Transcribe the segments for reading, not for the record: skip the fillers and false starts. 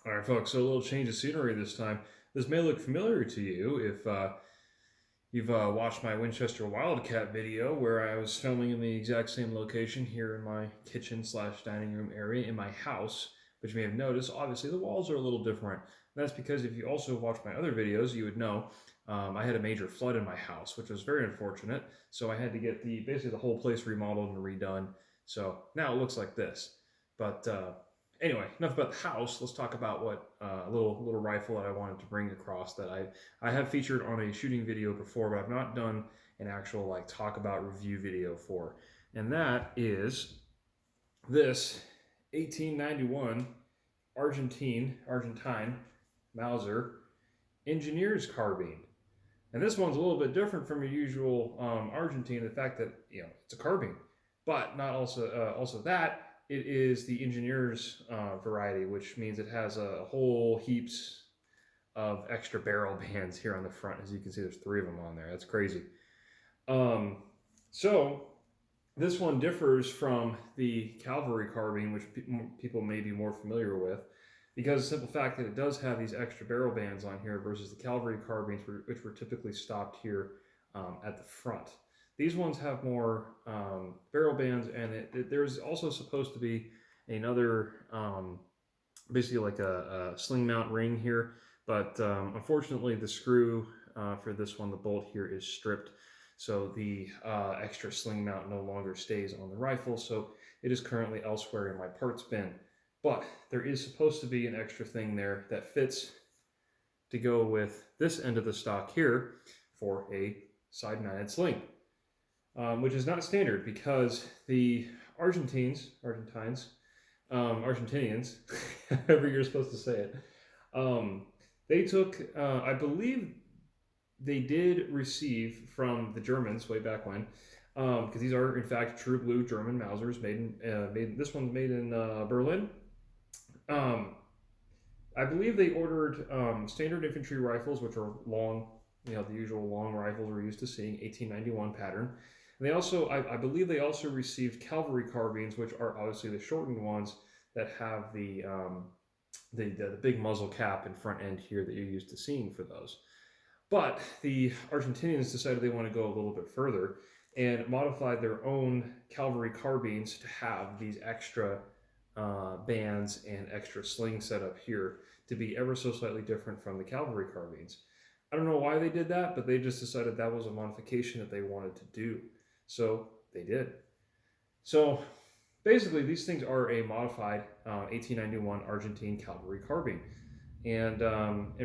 All right, folks, so a little change of scenery this time. This may look familiar to you if you've watched my Winchester Wildcat video where I was filming in the exact same location here in my kitchen slash dining room area in my house. But you may have noticed, obviously, the walls are a little different. That's because if you also watched my other videos, you would know I had a major flood in my house, which was very unfortunate. So I had to get basically the whole place remodeled and redone. So now it looks like this. But anyway, enough about the house. Let's talk about what a little rifle that I wanted to bring across that I have featured on a shooting video before, but I've not done an actual like talk about review video for. And that is this 1891 Argentine Mauser Engineers Carbine. And this one's a little bit different from your usual Argentine, the fact that it's a carbine, but not also that it is the engineer's variety, which means it has a whole heaps of extra barrel bands here on the front. As you can see, there's 3 of them on there. That's crazy. So this one differs from the Cavalry carbine, which people may be more familiar with, because of the simple fact that it does have these extra barrel bands on here versus the Cavalry carbines, which were typically stopped here at the front. These ones have more barrel bands, and there's also supposed to be another, basically like a sling mount ring here, but unfortunately the screw for this one, the bolt here, is stripped, so the extra sling mount no longer stays on the rifle, so it is currently elsewhere in my parts bin. But there is supposed to be an extra thing there that fits to go with this end of the stock here for a side-mounted sling. Which is not standard because the Argentinians, however you're supposed to say it, they took, I believe they did receive from the Germans way back when, because these are in fact true blue German Mausers this one's made in Berlin. I believe they ordered standard infantry rifles, which are long, the usual long rifles we're used to seeing, 1891 pattern. And they also, I believe they also received cavalry carbines, which are obviously the shortened ones that have the big muzzle cap and front end here that you're used to seeing for those. But the Argentinians decided they want to go a little bit further and modified their own cavalry carbines to have these extra bands and extra sling setup here to be ever so slightly different from the cavalry carbines. I don't know why they did that, but they just decided that was a modification that they wanted to do. So they did. So basically these things are a modified 1891 Argentine cavalry carbine. And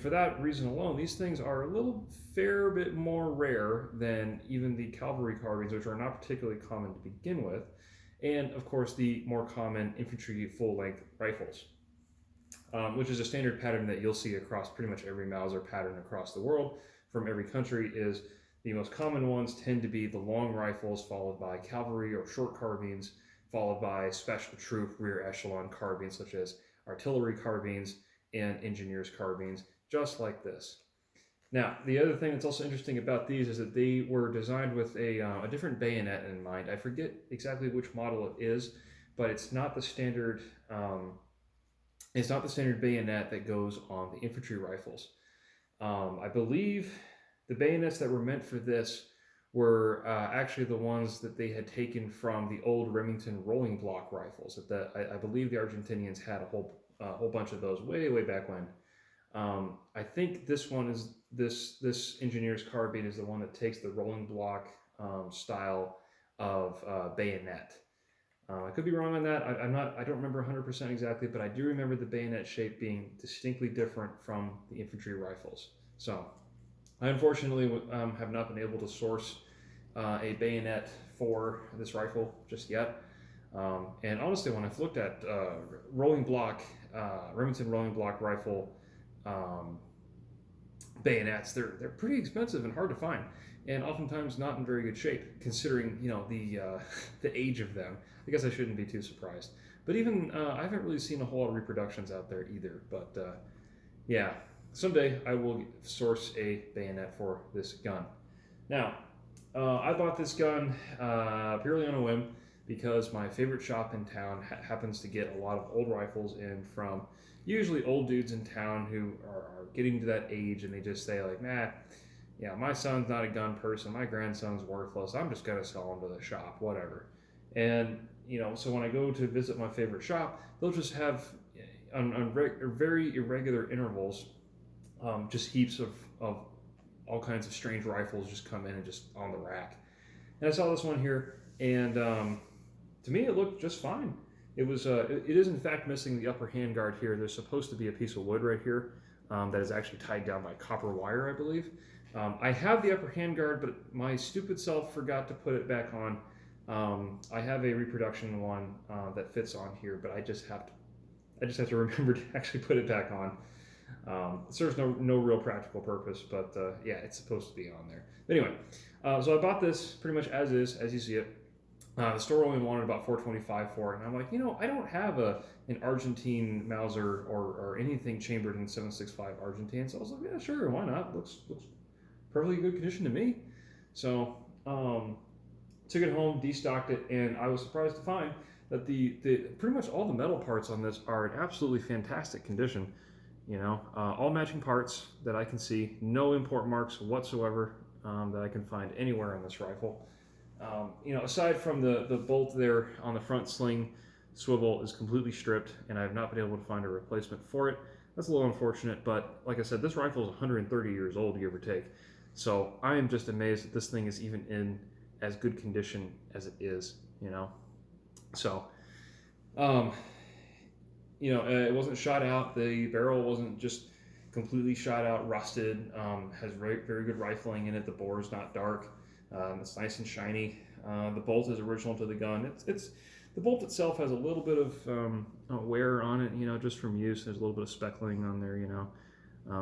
for that reason alone, these things are a little fair bit more rare than even the cavalry carbines, which are not particularly common to begin with. And of course the more common infantry full-length rifles, which is a standard pattern that you'll see across pretty much every Mauser pattern across the world from every country. Is the most common ones tend to be the long rifles, followed by cavalry or short carbines, followed by special troop rear echelon carbines such as artillery carbines and engineers carbines, just like this. Now, the other thing that's also interesting about these is that they were designed with a different bayonet in mind. I forget exactly which model it is, but it's not the standard. It's not the standard bayonet that goes on the infantry rifles. I believe the bayonets that were meant for this were actually the ones that they had taken from the old Remington rolling block rifles. I believe the Argentinians had a whole bunch of those way back when. I think this one is this engineer's carbine is the one that takes the rolling block style of bayonet. I could be wrong on that. I don't remember 100% exactly, but I do remember the bayonet shape being distinctly different from the infantry rifles. So I unfortunately have not been able to source a bayonet for this rifle just yet. And honestly, when I've looked at Remington rolling block rifle bayonets, they're pretty expensive and hard to find, and oftentimes not in very good shape, considering the age of them. I guess I shouldn't be too surprised. But even I haven't really seen a whole lot of reproductions out there either. But yeah, someday I will source a bayonet for this gun. Now, I bought this gun purely on a whim. because my favorite shop in town happens to get a lot of old rifles in from usually old dudes in town who are getting to that age, and they just say like, nah, yeah, my son's not a gun person, my grandson's worthless, I'm just gonna sell him to the shop, whatever. And so when I go to visit my favorite shop, they'll just have on very irregular intervals, just heaps of all kinds of strange rifles just come in and just on the rack. And I saw this one here, and to me it looked just fine. It was it is in fact missing the upper handguard here. There's supposed to be a piece of wood right here that is actually tied down by copper wire, I believe. I have the upper handguard, but my stupid self forgot to put it back on. I have a reproduction one that fits on here, but I just have to remember to actually put it back on. It serves no real practical purpose, but yeah, it's supposed to be on there. But anyway, so I bought this pretty much as is, as you see it. The store only wanted about $4.25 for it, and I'm like, I don't have an Argentine Mauser or anything chambered in 7.65 Argentine, so I was like, yeah, sure, why not? Looks perfectly good condition to me. So took it home, destocked it, and I was surprised to find that the pretty much all the metal parts on this are in absolutely fantastic condition. All matching parts that I can see, no import marks whatsoever that I can find anywhere on this rifle. Aside from the bolt there on the front sling swivel is completely stripped, and I have not been able to find a replacement for it. That's a little unfortunate, but like I said, this rifle is 130 years old, give or take. So I am just amazed that this thing is even in as good condition as it is, So, it wasn't shot out. The barrel wasn't just completely shot out, rusted. Has very, very good rifling in it. The bore is not dark. It's nice and shiny. The bolt is original to the gun. It's the bolt itself has a little bit of wear on it, just from use. There's a little bit of speckling on there,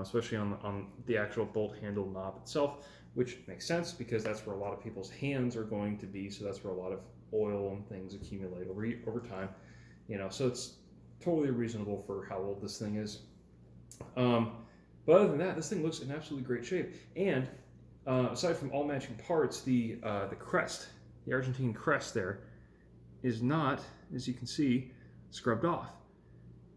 especially on the actual bolt handle knob itself, which makes sense because that's where a lot of people's hands are going to be. So that's where a lot of oil and things accumulate over time, So it's totally reasonable for how old this thing is. But other than that, this thing looks in absolutely great shape. And aside from all matching parts, the crest, the Argentine crest there, is not, as you can see, scrubbed off.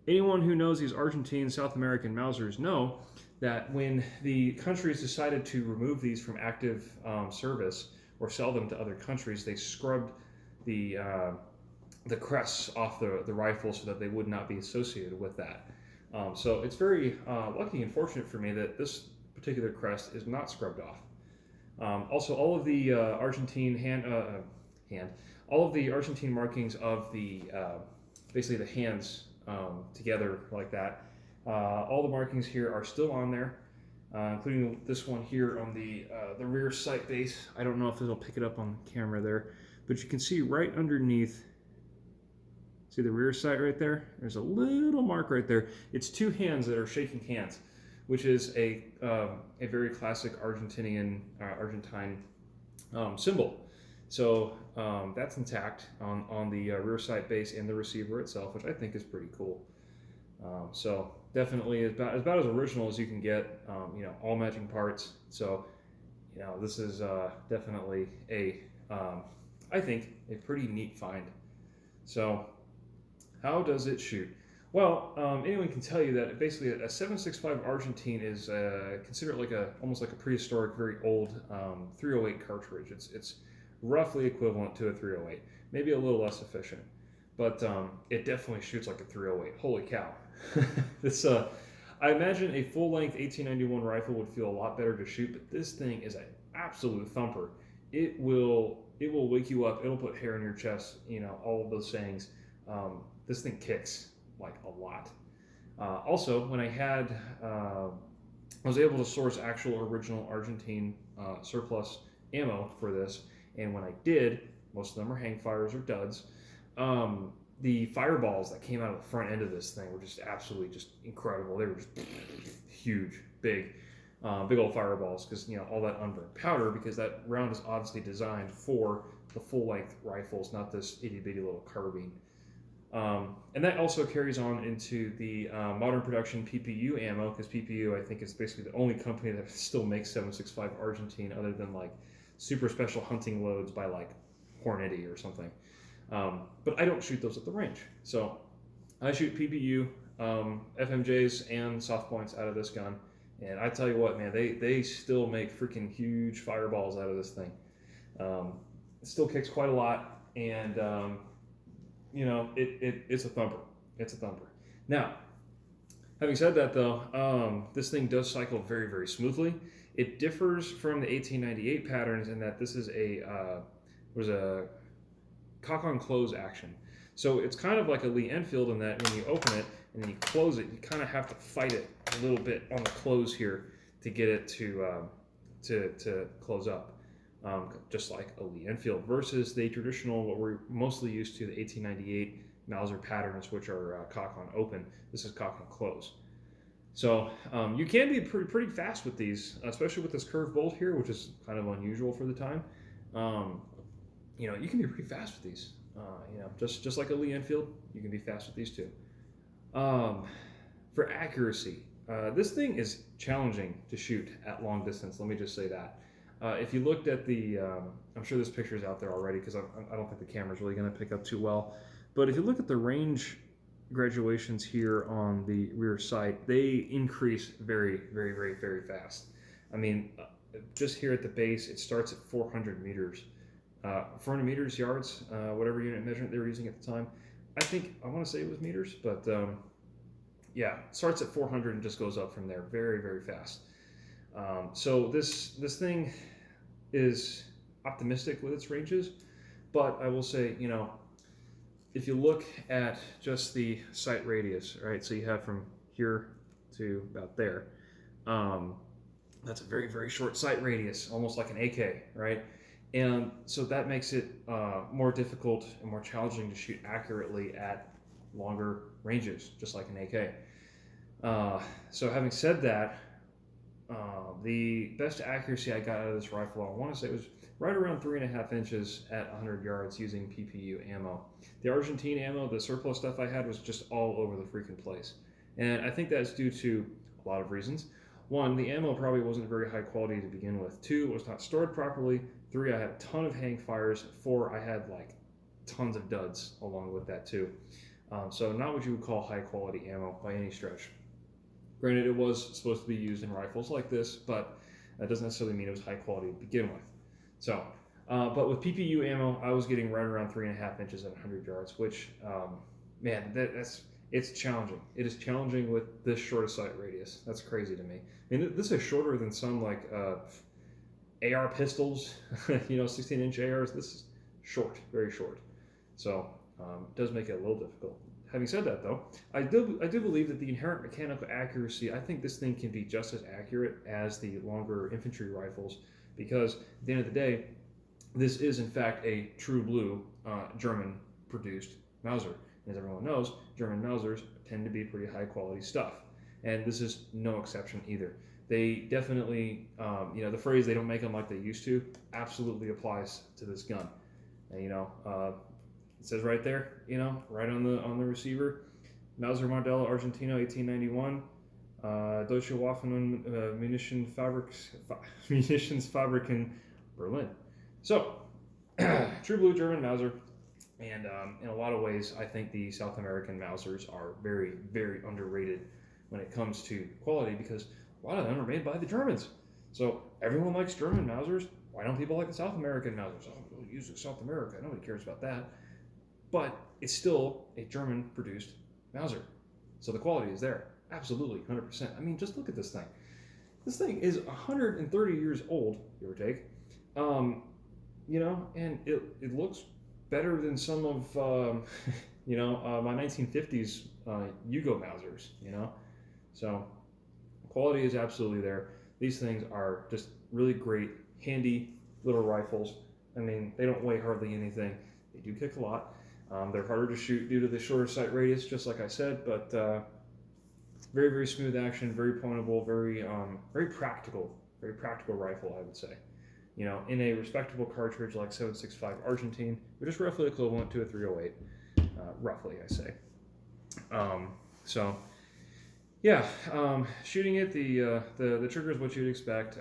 Anyone who knows these Argentine South American Mausers know that when the countries decided to remove these from active service or sell them to other countries, they scrubbed the crests off the rifle so that they would not be associated with that. So it's very lucky and fortunate for me that this particular crest is not scrubbed off. Also, all of the Argentine all of the Argentine markings of the basically the hands together like that. All the markings here are still on there, including this one here on the rear sight base. I don't know if it'll pick it up on the camera there, but you can see right underneath. See the rear sight right there? There's a little mark right there. It's two hands that are shaking hands, which is a very classic Argentine symbol. So that's intact on the rear sight base and the receiver itself, which I think is pretty cool. So definitely about as original as you can get. All matching parts. So this is definitely I think a pretty neat find. So how does it shoot? Well, anyone can tell you that basically a 7.65 Argentine is considered like almost like a prehistoric, very old 308 cartridge. It's roughly equivalent to a 308, maybe a little less efficient, but it definitely shoots like a 308. Holy cow! I imagine a full-length 1891 rifle would feel a lot better to shoot, but this thing is an absolute thumper. It will wake you up. It'll put hair in your chest. All of those sayings. This thing kicks like a lot. Also, when I was able to source actual original Argentine surplus ammo for this, and when I did, most of them are hang fires or duds. The fireballs that came out of the front end of this thing were just absolutely just incredible. They were just huge, big old fireballs because all that unburned powder, because that round is obviously designed for the full-length rifles, not this itty-bitty little carbine. And that also carries on into the modern production PPU ammo, because PPU, I think, is basically the only company that still makes 7.65 Argentine other than like super special hunting loads by like Hornady or something. But I don't shoot those at the range. So I shoot PPU, FMJs, and soft points out of this gun. And I tell you what, man, they still make freaking huge fireballs out of this thing. It still kicks quite a lot, and it's a thumper. It's a thumper. Now, having said that, though, this thing does cycle very, very smoothly. It differs from the 1898 patterns in that this is a cock on close action. So it's kind of like a Lee Enfield in that when you open it and then you close it, you kind of have to fight it a little bit on the close here to get it to close up, just like a Lee Enfield versus the traditional, what we're mostly used to, the 1898 Mauser patterns, which are cock on open. This is cock on close. So you can be pretty fast with these, especially with this curved bolt here, which is kind of unusual for the time. You can be pretty fast with these. Just like a Lee Enfield, you can be fast with these too. For accuracy, this thing is challenging to shoot at long distance. Let me just say that. If you looked at the, I'm sure this picture is out there already because I don't think the camera's really going to pick up too well. But if you look at the range graduations here on the rear sight, they increase very, very, very, very fast. I mean, just here at the base, it starts at 400 meters. 400 meters, yards, whatever unit measurement they were using at the time. I want to say it was meters, but yeah, it starts at 400 and just goes up from there very, very fast. So this thing is optimistic with its ranges, but I will say, if you look at just the sight radius, right, so you have from here to about there, that's a very, very short sight radius, almost like an AK, right? And so that makes it more difficult and more challenging to shoot accurately at longer ranges, just like an AK. So having said that, the best accuracy I got out of this rifle, I want to say it was right around 3.5 inches at 100 yards using PPU ammo. The Argentine ammo, the surplus stuff I had, was just all over the freaking place. And I think that's due to a lot of reasons. One, the ammo probably wasn't very high quality to begin with. Two, it was not stored properly. Three, I had a ton of hang fires. Four, I had like tons of duds along with that too. So not what you would call high quality ammo by any stretch. Granted, it was supposed to be used in rifles like this, but that doesn't necessarily mean it was high quality to begin with. So, but with PPU ammo, I was getting right around 3.5 inches at 100 yards, which, man, it's challenging. It is challenging with this short a sight radius. That's crazy to me. I mean, this is shorter than some like AR pistols, 16-inch ARs. This is short, very short. So it does make it a little difficult. Having said that, though, I do believe that the inherent mechanical accuracy, I think this thing can be just as accurate as the longer infantry rifles, because at the end of the day, this is in fact a true blue German-produced Mauser. As everyone knows, German Mausers tend to be pretty high-quality stuff, and this is no exception either. They definitely, the phrase "they don't make them like they used to" absolutely applies to this gun. And, it says right there, right on the receiver, Mauser Modell Argentina 1891, Deutsche Waffen und Munitionsfabriken Berlin. So, true blue German Mauser, and in a lot of ways, I think the South American Mausers are very, very underrated when it comes to quality, because a lot of them are made by the Germans. So everyone likes German Mausers. Why don't people like the South American Mausers? Oh, we'll use South America. Nobody cares about that. But it's still a German-produced Mauser. So the quality is there. Absolutely, 100%. I mean, just look at this thing. This thing is 130 years old, give or take. And it looks better than some of, my 1950s Yugo Mausers, So quality is absolutely there. These things are just really great, handy little rifles. I mean, they don't weigh hardly anything. They do kick a lot. They're harder to shoot due to the shorter sight radius, just like I said, but very, very smooth action, very pointable, very practical rifle, I would say. In a respectable cartridge like 7.65 Argentine, which is roughly equivalent to a 308, roughly, I say. So, Yeah, shooting it, the trigger is what you'd expect.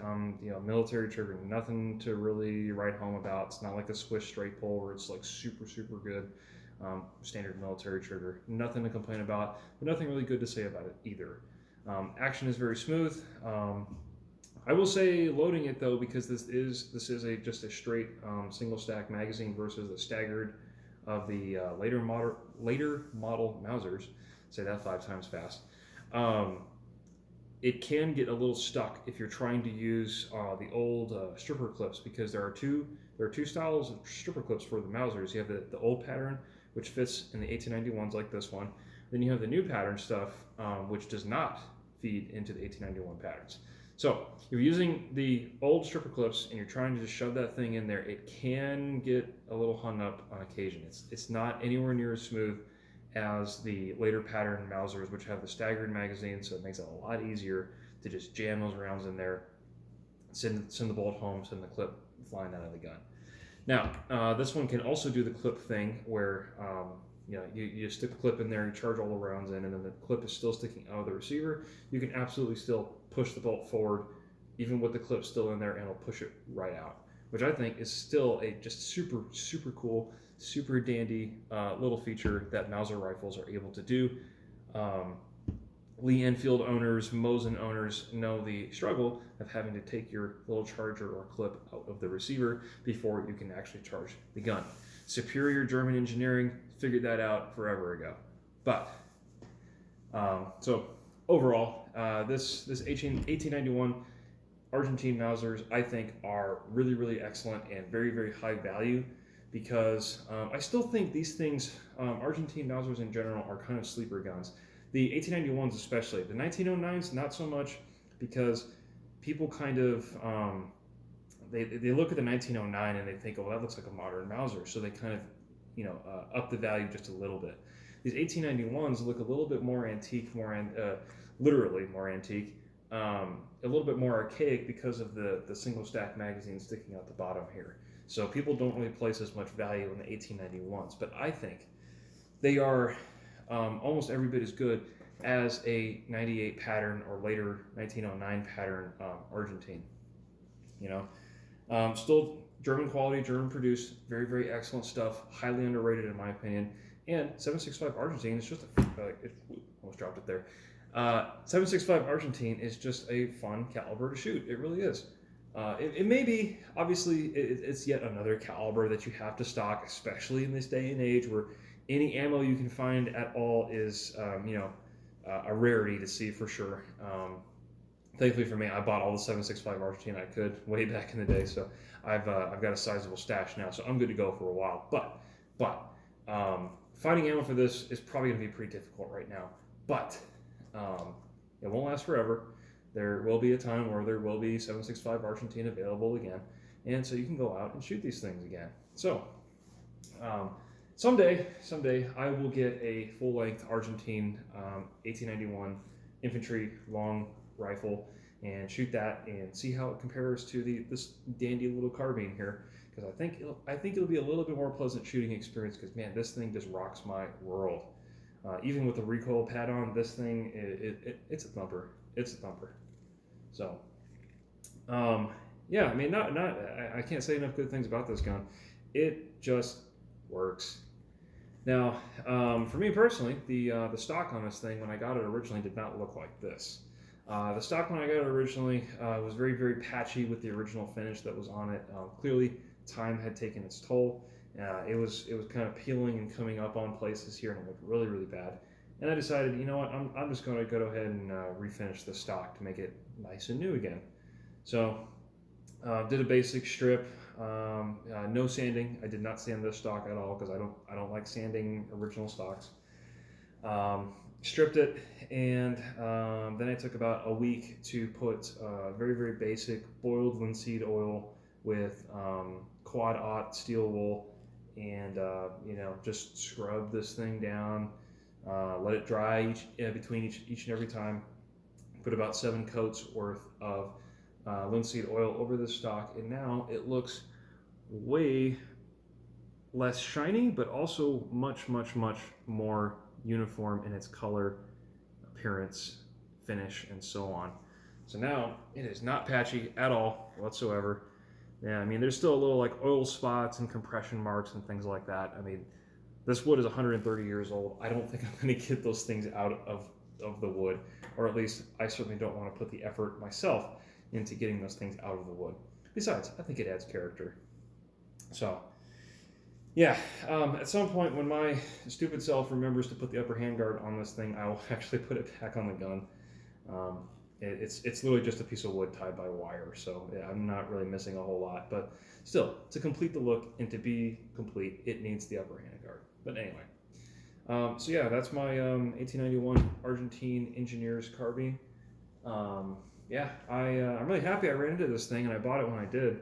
Military trigger, nothing to really write home about. It's not like the Swiss straight pull where it's like super good. Standard military trigger, nothing to complain about, but nothing really good to say about it either. Action is very smooth. I will say loading it though, because this is just a straight single stack magazine versus the staggered of the later model Mausers. Say that 5 times fast. Um, it can get a little stuck if you're trying to use the old stripper clips, because there are two styles of stripper clips for the Mausers. You have the old pattern, which fits in the 1891s like this one. Then you have the new pattern stuff, which does not feed into the 1891 patterns. So if you're using the old stripper clips and you're trying to just shove that thing in there, it can get a little hung up on occasion. It's not anywhere near as smooth as the later pattern Mausers, which have the staggered magazine, so it makes it a lot easier to just jam those rounds in there, send the bolt home, send the clip flying out of the gun. Now, this one can also do the clip thing where you just stick the clip in there, you charge all the rounds in, and then the clip is still sticking out of the receiver. You can absolutely still push the bolt forward, even with the clip still in there, and it'll push it right out, which I think is still a just super cool, super dandy little feature that Mauser rifles are able to do. Lee Enfield owners, Mosin owners know the struggle of having to take your little charger or clip out of the receiver before you can actually charge the gun. Superior German engineering figured that out forever ago. But, so overall, this 1891 Argentine Mausers, I think, are really excellent and very high value, because I still think these things, Argentine Mausers in general, are kind of sleeper guns. The 1891s especially. The 1909s, not so much, because people kind of, they look at the 1909 and they think, oh, well, that looks like a modern Mauser, so they kind of, up the value just a little bit. These 1891s look a little bit more antique, literally more antique, a little bit more archaic because of the single stack magazine sticking out the bottom here. So people don't really place as much value in the 1891s, but I think they are almost every bit as good as a 98 pattern or later 1909 pattern Argentine. Still German quality, German produced, very excellent stuff, highly underrated in my opinion. And 7.65 Argentine is just almost dropped it there. 7.65 Argentine is just a fun caliber to shoot. It really is. It may be, obviously, it's yet another caliber that you have to stock, especially in this day and age where any ammo you can find at all is, a rarity to see for sure. Thankfully for me, I bought all the 7.65 Argentine I could way back in the day, so I've got a sizable stash now, so I'm good to go for a while. But finding ammo for this is probably going to be pretty difficult right now. But it won't last forever. There will be a time where there will be 7.65 Argentine available again, and so you can go out and shoot these things again. So someday I will get a full-length Argentine 1891 infantry long rifle and shoot that and see how it compares to this dandy little carbine here, because I think it'll be a little bit more pleasant shooting experience, because man, this thing just rocks my world. Even with the recoil pad on, this thing it's a thumper. It's a thumper. So yeah, I mean, I can't say enough good things about this gun. It just works. Now, for me personally, the stock on this thing when I got it originally did not look like this. The stock when I got it originally was very patchy with the original finish that was on it. Clearly, time had taken its toll. It was kind of peeling and coming up on places here, and it looked really bad. And I decided, you know what, I'm just going to go ahead and refinish the stock to make it nice and new again. So, did a basic strip. No sanding. I did not sand this stock at all because I don't like sanding original stocks. Stripped it, and then I took about a week to put very basic boiled linseed oil with quad aught steel wool, and just scrub this thing down. Let it dry between each and every time. Put about 7 coats worth of linseed oil over the stock, and now it looks way less shiny, but also much more uniform in its color, appearance, finish, and so on. So now it is not patchy at all whatsoever. Yeah, I mean, there's still a little like oil spots and compression marks and things like that. I mean, this wood is 130 years old. I don't think I'm going to get those things out of the wood, or at least I certainly don't want to put the effort myself into getting those things out of the wood. Besides, I think it adds character. So, yeah, at some point when my stupid self remembers to put the upper handguard on this thing, I will actually put it back on the gun. It's literally just a piece of wood tied by wire, so yeah, I'm not really missing a whole lot. But still, to complete the look and to be complete, it needs the upper handguard. But anyway, so yeah, that's my 1891 Argentine Engineers Carbine. Yeah, I'm really happy I ran into this thing and I bought it when I did.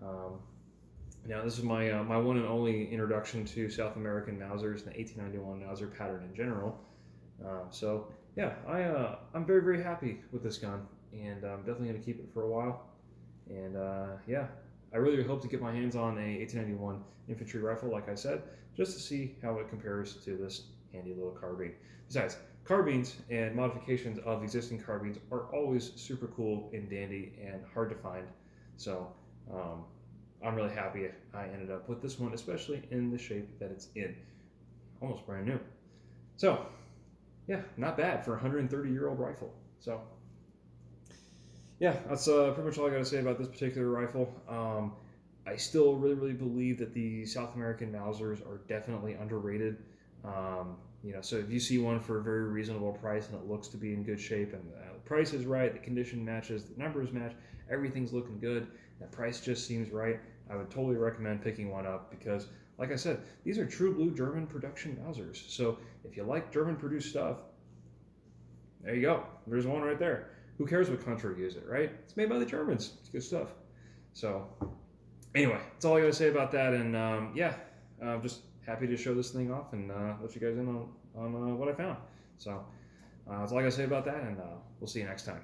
Now this is my one and only introduction to South American Mausers and the 1891 Mauser pattern in general. So yeah, I'm very, very happy with this gun, and I'm definitely going to keep it for a while. And yeah, I really hope to get my hands on a 1891 infantry rifle, like I said, just to see how it compares to this handy little carbine. Besides, carbines and modifications of existing carbines are always super cool and dandy and hard to find. So I'm really happy I ended up with this one, especially in the shape that it's in. Almost brand new. So yeah, not bad for a 130-year-old rifle. So yeah, that's pretty much all I got to say about this particular rifle. I still really, really believe that the South American Mausers are definitely underrated. You know, so if you see one for a very reasonable price and it looks to be in good shape and the price is right, the condition matches, the numbers match, everything's looking good, that price just seems right, I would totally recommend picking one up because, like I said, these are true blue German production Mausers. So if you like German produced stuff, there you go. There's one right there. Who cares what country uses it, right? It's made by the Germans. It's good stuff. So anyway, that's all I got to say about that. And yeah, just happy to show this thing off and let you guys in on what I found. So that's all I got to say about that, and we'll see you next time.